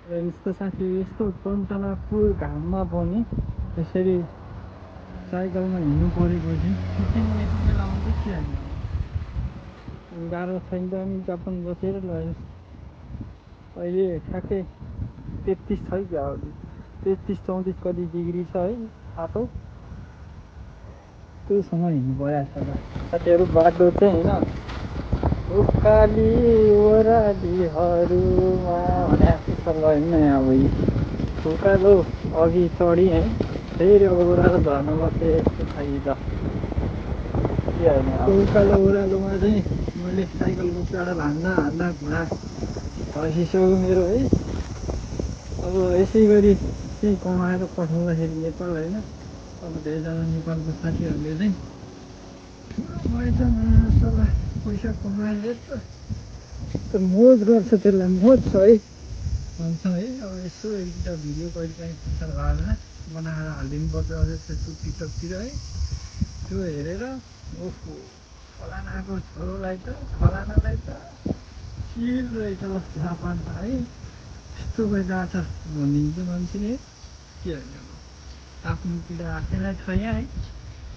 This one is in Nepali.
र यस्तो साथी यस्तो टन्टला पुर घाममा पनि यसरी साइकलमा हिँड्नु परेपछि एकछिन यति बेला आउँछ के होइन गाह्रो छैन नि जापान बसेर ल अहिले ठ्याक्कै 33 छ क्या 33-34 कति डिग्री छ है तातो त्योसँग हिँड्नु परिरहेको छ साथीहरू बाटो चाहिँ होइन उकाली ओह्रालीहरूमा भने जस्तो छ ल होइन अब उकालो अघि चढी है फेरि ओह्रालो झर्न बसेँ यस्तो छ कि त के होइन उकालो ओह्रालोमा चाहिँ मैले साइकलको पेडल हान्दा घुँडा खसिसक्यो मेरो है अब यसै गरी चाहिँ कमाएर पठाउँदाखेरि नेपाल होइन अब धेरैजना नेपालको साथीहरूले चाहिँ मासल्लाह पैसा कमाएर त मोज गर्छ त्यसलाई मोज छ है भन्छ है अब यसो एक दुईवटा भिडियो कहिले काहीँ प्रचार भएर बनाएर हालिदिनु पर्छ अझै फेसबुक टिकटकतिर है त्यो हेरेर ओहो फलानाको छोरोलाई त फलानालाई त चिल रहेछ जापान त है यस्तो भइरहेछ भनिदिन्छ मान्छेले के होइन आफ्नो पीडा आफैलाई छ यहाँ है